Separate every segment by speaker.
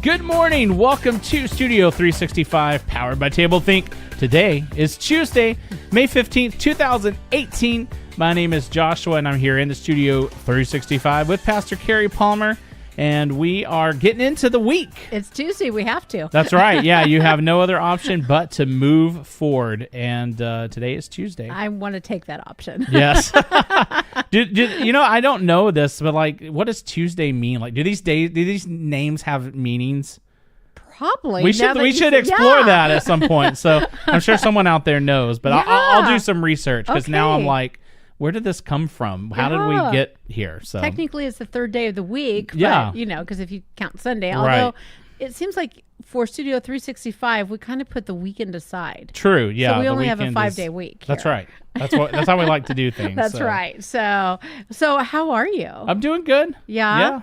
Speaker 1: Good morning. Welcome to Studio 365, powered by tablethink. Today is Tuesday, May 15th, 2018. My name is Joshua, and I'm here in the Studio 365 with Pastor Kerrie Palmer, and we are getting into the week.
Speaker 2: It's Tuesday. We have to.
Speaker 1: That's right. Yeah, you have no other option but to move forward, and today is Tuesday.
Speaker 2: I want to take that option.
Speaker 1: Yes. I don't know this, but what does Tuesday mean? Do these names have meanings?
Speaker 2: Probably.
Speaker 1: We should explore that at some point. So I'm sure someone out there knows, but I'll do some research because now I'm like, where did this come from? How did we get here? So
Speaker 2: technically, it's the third day of the week.
Speaker 1: Yeah.
Speaker 2: But, because if you count Sunday, although it seems like for Studio 365, we kind of put the weekend aside.
Speaker 1: True. Yeah.
Speaker 2: So we only have a 5-day week.
Speaker 1: That's right. That's how we like to do things.
Speaker 2: That's right. So how are you?
Speaker 1: I'm doing good.
Speaker 2: Yeah.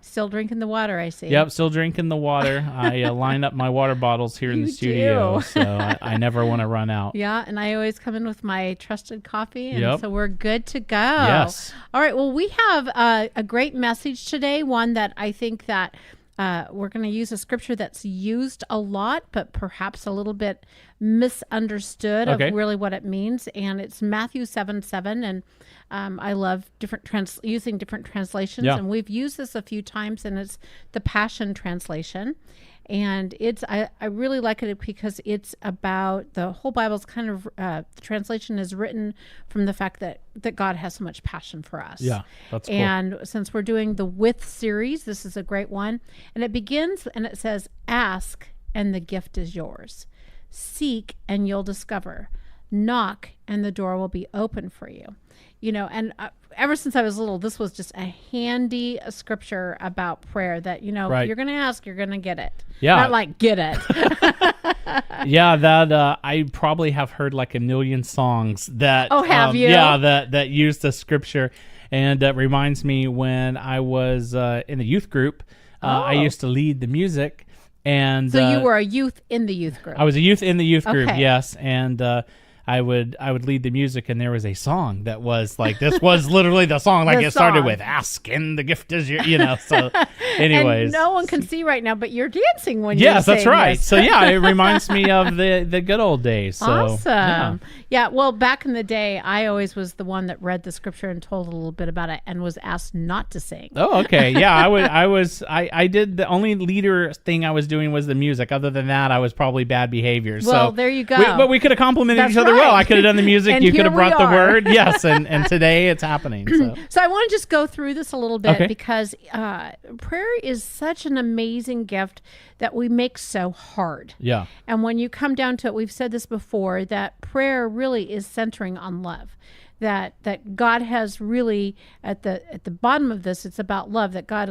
Speaker 2: Still drinking the water, I see.
Speaker 1: Yep, still drinking the water. I line up my water bottles here in the studio, so I never want to run out.
Speaker 2: Yeah, and I always come in with my trusted coffee, and so we're good to go.
Speaker 1: Yes.
Speaker 2: All right, well, we have a great message today, one that I think that we're going to use a scripture that's used a lot, but perhaps a little bit misunderstood of really what it means, and it's Matthew 7:7, and I love using different translations, and we've used this a few times, and it's the Passion Translation, and I really like it because it's about the whole Bible's kind of the translation is written from the fact that God has so much passion for us.
Speaker 1: Yeah, that's cool.
Speaker 2: And since we're doing the With series, this is a great one, and it begins and it says, "Ask and the gift is yours. Seek and you'll discover. Knock and the door will be open for you." And ever since I was little, this was just a handy scripture about prayer that, if you're going to ask, you're going to get it.
Speaker 1: Yeah.
Speaker 2: Not like get it.
Speaker 1: Yeah, that I probably have heard like a million songs that.
Speaker 2: Oh, have you?
Speaker 1: Yeah, that use the scripture. And that reminds me when I was in the youth group, I used to lead the music. And
Speaker 2: so you were a youth in the youth group.
Speaker 1: I was a youth in the youth group,
Speaker 2: okay. Yes.
Speaker 1: And I would lead the music, and there was a song that was this was literally the song. It started with "Ask and the gift is your," So, anyways,
Speaker 2: and no one can see right now, but you're dancing when you.
Speaker 1: Yes, that's right.
Speaker 2: This.
Speaker 1: So it reminds me of the good old days. So,
Speaker 2: awesome. Yeah. Well, back in the day, I always was the one that read the scripture and told a little bit about it, and was asked not to sing.
Speaker 1: Oh, okay. Yeah, I did the only leader thing I was doing was the music. Other than that, I was probably bad behavior.
Speaker 2: Well,
Speaker 1: so
Speaker 2: there you go.
Speaker 1: But we could have complimented each other. Well, I could have done the music. You could have brought the word. Yes, and today it's happening.
Speaker 2: So I want to just go through this a little bit because prayer is such an amazing gift that we make so hard.
Speaker 1: Yeah.
Speaker 2: And when you come down to it, we've said this before, that prayer really is centering on love. That God has really at the bottom of this, it's about love. That God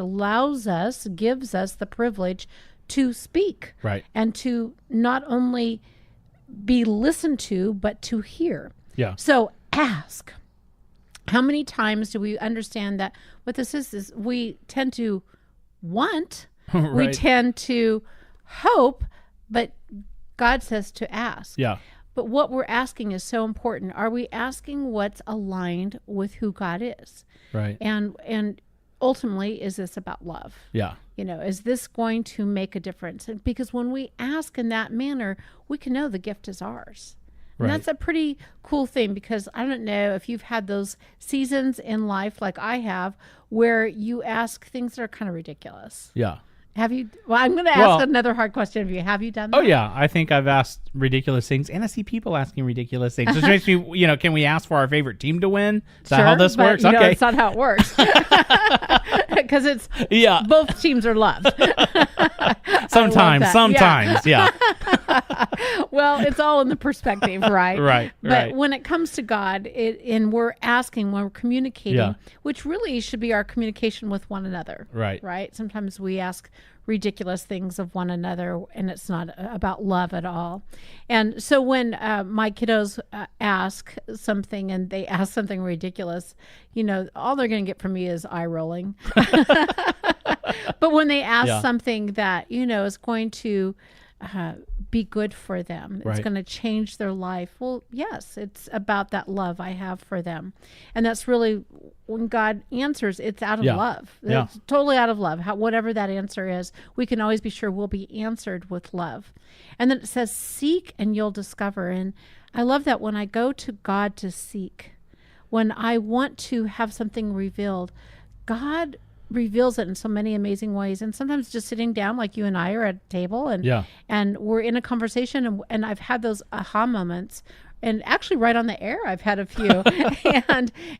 Speaker 2: gives us the privilege to speak,
Speaker 1: right,
Speaker 2: and to not only be listened to, but to hear.
Speaker 1: Yeah.
Speaker 2: So ask. How many times do we understand that what this is we tend to want,
Speaker 1: right.
Speaker 2: We tend to hope, but God says to ask.
Speaker 1: Yeah.
Speaker 2: But what we're asking is so important. Are we asking what's aligned with who God is?
Speaker 1: Right.
Speaker 2: And ultimately, is this about love?
Speaker 1: Yeah.
Speaker 2: Is this going to make a difference? Because when we ask in that manner, we can know the gift is ours. And that's a pretty cool thing, because I don't know if you've had those seasons in life like I have where you ask things that are kind of ridiculous.
Speaker 1: Yeah.
Speaker 2: Have you? Well, I'm going to ask another hard question of you. Have you done that?
Speaker 1: Oh, yeah. I think I've asked ridiculous things, and I see people asking ridiculous things. Which makes me, can we ask for our favorite team to win? Is that how this works?
Speaker 2: Okay. It's not how it works. Because it's both teams are loved.
Speaker 1: Sometimes, yeah.
Speaker 2: Well, it's all in the perspective, right?
Speaker 1: Right.
Speaker 2: But when it comes to God, and we're asking, when we're communicating, which really should be our communication with one another.
Speaker 1: Right.
Speaker 2: Right? Sometimes we ask ridiculous things of one another, and it's not about love at all. And so when my kiddos ask something, and they ask something ridiculous, all they're going to get from me is eye rolling. But when they ask something that is going to be good for them. It's going to change their life. Well, yes, it's about that love I have for them. And that's really when God answers, it's out of love. It's totally out of love. Whatever that answer is, we can always be sure we'll be answered with love. And then it says, seek and you'll discover. And I love that when I go to God to seek, when I want to have something revealed, God reveals it in so many amazing ways. And sometimes just sitting down like you and I are at a table and we're in a conversation and I've had those aha moments. And actually right on the air, I've had a few.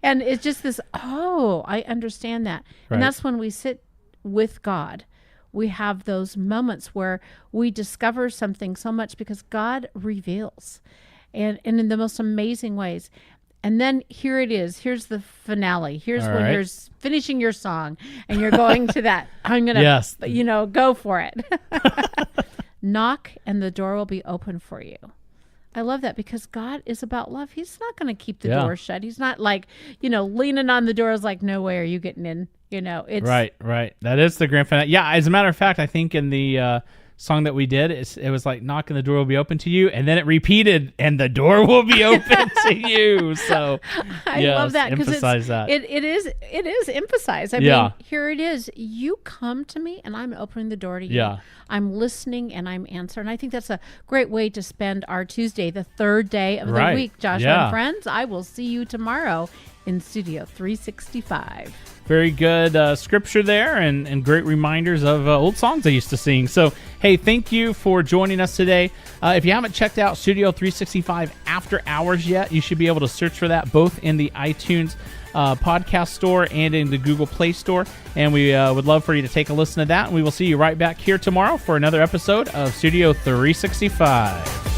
Speaker 2: and it's just this, I understand that. And that's when we sit with God. We have those moments where we discover something so much because God reveals and in the most amazing ways. And then here it is. Here's the finale. Here's when you're finishing your song and you're going to that. I'm going to, go for it. Knock and the door will be open for you. I love that because God is about love. He's not going to keep the door shut. He's not like, leaning on the door is like, no way are you getting in. It's
Speaker 1: right. That is the grand finale. Yeah, as a matter of fact, I think in the song that we did, it was like, knock and the door will be open to you, and then it repeated, and the door will be open to you. So
Speaker 2: I love that because
Speaker 1: emphasize that.
Speaker 2: It is emphasized. I mean, here it is. You come to me, and I'm opening the door to you.
Speaker 1: Yeah.
Speaker 2: I'm listening, and I'm answering. I think that's a great way to spend our Tuesday, the third day of the week. Joshua and friends, I will see you tomorrow in Studio 365.
Speaker 1: Very good scripture there and great reminders of old songs I used to sing. So, hey, thank you for joining us today. If you haven't checked out Studio 365 After Hours yet, you should be able to search for that both in the iTunes podcast store and in the Google Play Store. And we would love for you to take a listen to that. And we will see you right back here tomorrow for another episode of Studio 365.